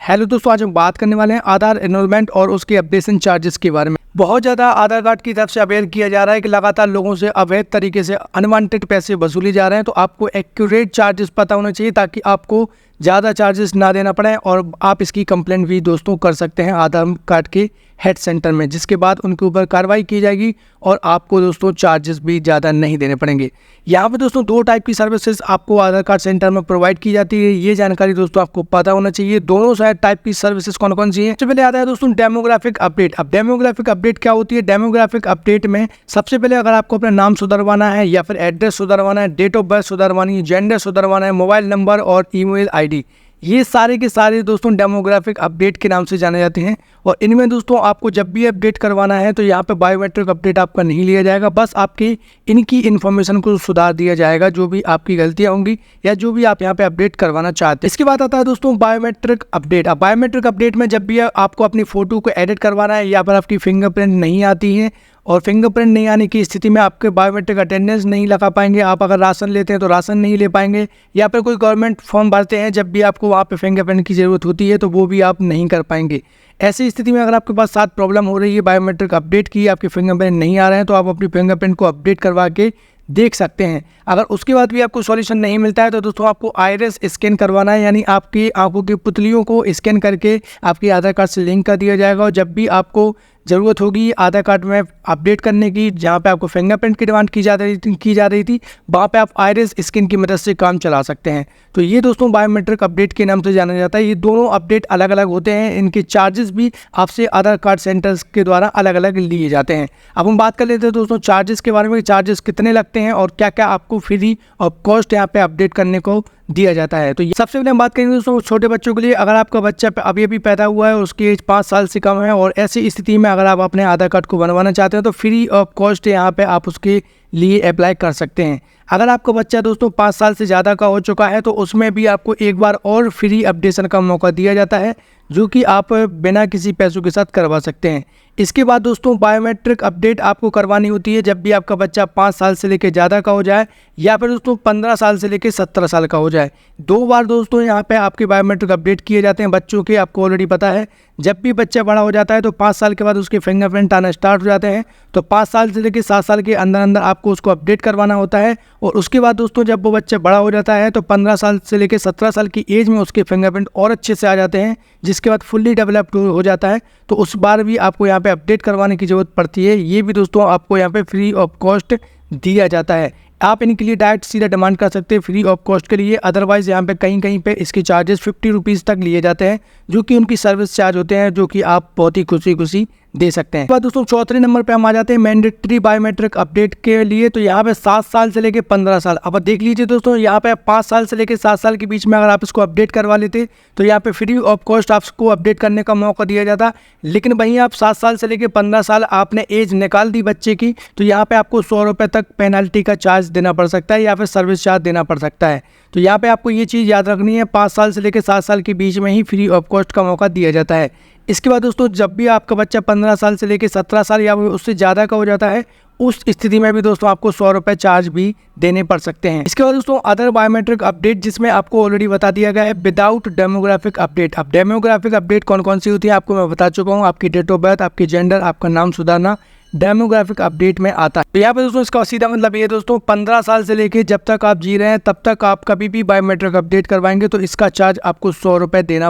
Hello दोस्तों, आज हम बात करने वाले हैं आधार एनरोलमेंट और उसके अपडेशन चार्जेस के बारे में। बहुत ज़्यादा आधार कार्ड की तरफ से अवेयर किया जा रहा है कि लगातार लोगों से अवैध तरीके से अनवांटेड पैसे वसूले जा रहे हैं, तो आपको एक्यूरेट चार्जेस पता होना चाहिए ताकि आपको ज़्यादा चार्जेस ना देना पड़े और आप इसकी कंप्लेंट भी दोस्तों कर सकते हैं आधार कार्ड के हेड सेंटर में, जिसके बाद उनके ऊपर कार्रवाई की जाएगी और आपको दोस्तों चार्जेस भी ज़्यादा नहीं देने पड़ेंगे। यहाँ पे दोस्तों दो टाइप की सर्विसेज आपको आधार कार्ड सेंटर में प्रोवाइड की जाती है, ये जानकारी दोस्तों आपको पता होना चाहिए। दोनों साइड टाइप की सर्विसेज कौन कौन सी है। सबसे पहले आता है दोस्तों डेमोग्राफिक अपडेट। अब डेमोग्राफिक अपडेट क्या होती है? डेमोग्राफिक अपडेट में सबसे पहले अगर आपको अपना नाम सुधरवाना है या फिर एड्रेस सुधरवाना है, डेट ऑफ बर्थ सुधरवानी है, जेंडर सुधरवाना है, मोबाइल नंबर और ईमेल आईडी, ये सारे के सारे दोस्तों डेमोग्राफिक अपडेट के नाम से जाने जाते हैं। और इनमें दोस्तों आपको जब भी अपडेट करवाना है तो यहाँ पे बायोमेट्रिक अपडेट आपका नहीं लिया जाएगा, बस आपकी इनकी इन्फॉर्मेशन को सुधार दिया जाएगा, जो भी आपकी गलतियाँ होंगी या जो भी आप यहाँ पे अपडेट करवाना चाहते हैं। इसके बाद आता है दोस्तों बायोमेट्रिक अपडेट। अब बायोमेट्रिक अपडेट में जब भी आपको अपनी फ़ोटो को एडिट करवाना है या फिर आपकी फिंगरप्रिंट नहीं आती है और फिंगरप्रिंट नहीं आने की स्थिति में आपके बायोमेट्रिक अटेंडेंस नहीं लगा पाएंगे, आप अगर राशन लेते हैं तो राशन नहीं ले पाएंगे, या फिर कोई गवर्नमेंट फॉर्म भरते हैं जब भी आपको वहाँ पे फिंगरप्रिंट की ज़रूरत होती है तो वो भी आप नहीं कर पाएंगे। ऐसी स्थिति में अगर आपके पास साथ प्रॉब्लम हो रही है बायोमेट्रिक अपडेट की, आपके फिंगरप्रिंट नहीं आ रहे हैं, तो आप अपनी फिंगरप्रिंट को अपडेट करवा के देख सकते हैं। अगर उसके बाद भी आपको सॉल्यूशन नहीं मिलता है तो दोस्तों आपको आइरिस स्कैन करवाना है, यानी आपकी आंखों की पुतलियों को स्कैन करके आपके आधार कार्ड से लिंक कर दिया जाएगा। और जब भी आपको ज़रूरत होगी आधार कार्ड में अपडेट करने की, जहाँ पे आपको फिंगरप्रिंट की डिमांड की जा रही थी वहाँ पे आप आइरिस स्कैन की मदद से काम चला सकते हैं। तो ये दोस्तों बायोमेट्रिक अपडेट के नाम से जाना जाता है। ये दोनों अपडेट अलग अलग होते हैं, इनके चार्जेस भी आपसे आधार कार्ड सेंटर्स के द्वारा अलग अलग लिए जाते हैं। अब हम बात कर लेते हैं दोस्तों चार्जेस के बारे में, चार्जेस कितने लगते हैं और क्या क्या आपको फ्री और कॉस्ट यहाँ पे अपडेट करने को दिया जाता है। तो सबसे पहले हम बात करेंगे दोस्तों छोटे बच्चों के लिए। अगर आपका बच्चा अभी अभी पैदा हुआ है और उसकी एज 5 साल से कम है और ऐसी स्थिति में अगर आप अपने आधार कार्ड को बनवाना चाहते हैं तो फ्री ऑफ कॉस्ट यहाँ पे आप उसके लिए अप्लाई कर सकते हैं। अगर आपका बच्चा दोस्तों 5 साल से ज़्यादा का हो चुका है तो उसमें भी आपको एक बार और फ्री अपडेशन का मौका दिया जाता है, जो कि आप बिना किसी पैसों के साथ करवा सकते हैं। इसके बाद दोस्तों बायोमेट्रिक अपडेट आपको करवानी होती है जब भी आपका बच्चा 5 साल से लेकर ज़्यादा का हो जाए या फिर दोस्तों 15 साल से लेकर 17 साल का हो जाए। 2 बार दोस्तों यहाँ पे आपके बायोमेट्रिक अपडेट किए जाते हैं बच्चों के। आपको ऑलरेडी पता है जब भी बच्चा बड़ा हो जाता है तो 5 साल के बाद उसके फिंगरप्रिंट आना स्टार्ट हो जाते हैं, तो 5 साल से लेकर 7 साल के अंदर अंदर आपको उसको अपडेट करवाना होता है। और उसके बाद दोस्तों जब वो बच्चा बड़ा हो जाता है तो 15 साल से लेकर 17 साल की एज में उसके फिंगरप्रिंट और अच्छे से आ जाते हैं, जिसके बाद फुल्ली डेवलप्ड हो जाता है, तो उस बार भी आपको यहाँ पे अपडेट करवाने की ज़रूरत पड़ती है। ये भी दोस्तों आपको यहाँ पे फ्री ऑफ कॉस्ट दिया जाता है। आप इनके लिए डायरेक्ट सीधा डिमांड कर सकते हैं फ्री ऑफ कॉस्ट के लिए। अदरवाइज़ यहाँ पे कहीं कहीं पे इसके चार्जेस 50 रुपीज़ तक लिए जाते हैं, जो कि उनकी सर्विस चार्ज होते हैं, जो कि आप बहुत ही खुशी दे सकते हैं। इसके बाद दोस्तों चौथे नंबर पे हम आ जाते हैं मैंडेटरी बायोमेट्रिक अपडेट के लिए। तो यहाँ पे 7 साल से लेकर 15 साल। अब देख लीजिए दोस्तों, यहाँ पे 5 साल से लेकर 7 साल के बीच में अगर आप इसको अपडेट करवा लेते तो यहाँ पे फ्री ऑफ कॉस्ट आपको अपडेट करने का मौका दिया जाता। लेकिन वहीं आप 7 साल से लेकर 15 साल आपने एज निकाल दी बच्चे की, तो यहाँ पे आपको 100 रुपये तक पेनल्टी का चार्ज देना पड़ सकता है या फिर सर्विस चार्ज देना पड़ सकता है। तो यहाँ पे आपको ये चीज़ याद रखनी है, 5 साल से लेकर 7 साल के बीच में ही फ्री ऑफ कॉस्ट का मौका दिया जाता है। इसके बाद दोस्तों जब भी आपका बच्चा 15 साल से लेकर 17 साल या उससे ज़्यादा का हो जाता है, उस स्थिति में भी दोस्तों आपको 100 रुपये चार्ज भी देने पड़ सकते हैं। इसके बाद दोस्तों अदर बायोमेट्रिक अपडेट, जिसमें आपको ऑलरेडी बता दिया गया है विदाउट डेमोग्राफिक अपडेट। अब डेमोग्राफिक अपडेट कौन कौन सी होती है आपको मैं बता चुका हूँ। आपकी डेट ऑफ बर्थ, आपकी जेंडर, आपका नाम सुधारना डेमोग्राफिक अपडेट में आता है। तो यहाँ पे दोस्तों इसका सीधा मतलब ये दोस्तों 15 साल से लेके जब तक आप जी रहे हैं तब तक आप कभी भी बायोमेट्रिक अपडेट करवाएंगे तो इसका चार्ज आपको 100 रुपये देना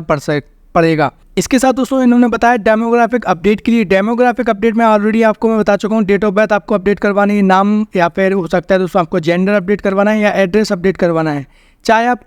पड़ेगा। इसके साथ दोस्तों इन्होंने बताया डेमोग्राफिक अपडेट के लिए। डेमोग्राफिक अपडेट में ऑलरेडी आपको मैं बता चुका हूँ, डेट ऑफ बर्थ आपको अपडेट करवानी है, नाम या फिर हो सकता है दोस्तों आपको जेंडर अपडेट करवाना है या एड्रेस अपडेट करवाना है। चाहे आप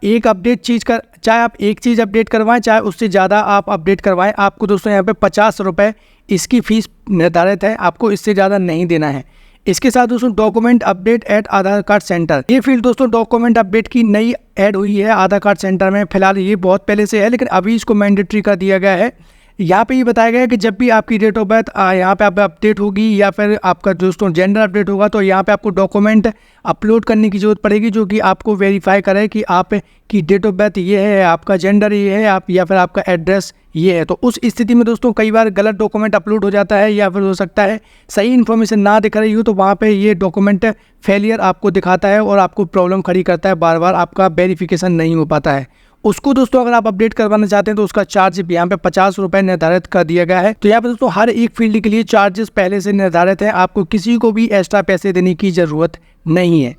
एक चीज़ अपडेट करवाएं, चाहे उससे ज़्यादा आप अपडेट करवाएं, आपको दोस्तों यहाँ पे 50 रुपये इसकी फ़ीस निर्धारित है, आपको इससे ज़्यादा नहीं देना है। इसके साथ दोस्तों डॉक्यूमेंट अपडेट एट आधार कार्ड सेंटर, ये फील्ड दोस्तों डॉक्यूमेंट अपडेट की नई ऐड हुई है आधार कार्ड सेंटर में। फिलहाल ये बहुत पहले से है लेकिन अभी इसको मैंडेटरी कर दिया गया है। यहाँ पे ये बताया गया है कि जब भी आपकी डेट ऑफ बर्थ यहाँ पे आप अपडेट होगी या फिर आपका दोस्तों जेंडर अपडेट होगा तो यहाँ पे आपको डॉक्यूमेंट अपलोड करने की ज़रूरत पड़ेगी, जो कि आपको वेरीफाई करे कि आप की डेट ऑफ बर्थ ये है, आपका जेंडर ये है, आप या फिर आपका एड्रेस ये है। तो उस स्थिति में दोस्तों कई बार गलत डॉक्यूमेंट अपलोड हो जाता है या फिर हो सकता है सही इन्फॉर्मेशन ना दिख रही हो, तो वहाँ पे ये डॉक्यूमेंट फेलियर आपको दिखाता है और आपको प्रॉब्लम खड़ी करता है, बार बार आपका वेरिफिकेशन नहीं हो पाता है। उसको दोस्तों अगर आप अपडेट करवाना चाहते हैं तो उसका चार्ज यहाँ पे 50 रुपये निर्धारित कर दिया गया है। तो यहाँ पे दोस्तों हर एक फील्ड के लिए चार्जेस पहले से निर्धारित है, आपको किसी को भी एक्स्ट्रा पैसे देने की ज़रूरत नहीं है।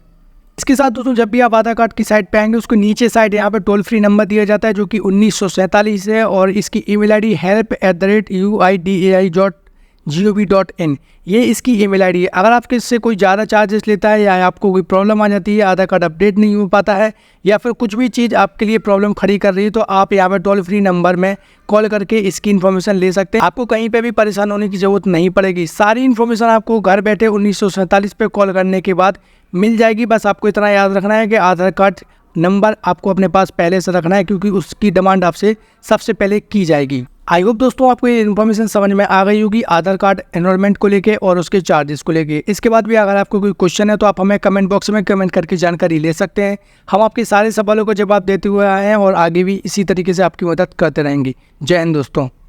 इसके साथ दोस्तों जब भी आप आधार कार्ड की साइट पे आएंगे उसको नीचे साइड यहाँ पे टोल फ्री नंबर दिया जाता है जो कि 1947 है, और इसकी ईमेल आईडी help@uidai.gov.in ये इसकी ईमेल आईडी है। अगर आपके इससे कोई ज़्यादा चार्जेस लेता है या आपको कोई प्रॉब्लम आ जाती है, आधार कार्ड अपडेट नहीं हो पाता है या फिर कुछ भी चीज़ आपके लिए प्रॉब्लम खड़ी कर रही है, तो आप यहाँ पे टोल फ्री नंबर में कॉल करके इसकी इन्फॉर्मेशन ले सकते हैं। आपको कहीं पे भी परेशान होने की ज़रूरत नहीं पड़ेगी, सारी इन्फॉर्मेशन आपको घर बैठे 1947 पे कॉल करने के बाद मिल जाएगी। बस आपको इतना याद रखना है कि आधार कार्ड नंबर आपको अपने पास पहले से रखना है, क्योंकि उसकी डिमांड आपसे सबसे पहले की जाएगी। आई होप दोस्तों आपको ये इन्फॉर्मेशन समझ में आ गई होगी आधार कार्ड एनरोलमेंट को लेके और उसके चार्जेस को लेके। इसके बाद भी अगर आपको कोई क्वेश्चन है तो आप हमें कमेंट बॉक्स में कमेंट करके जानकारी ले सकते हैं। हम आपके सारे सवालों को जवाब देते हुए आए हैं और आगे भी इसी तरीके से आपकी मदद करते रहेंगे। जय हिंद दोस्तों।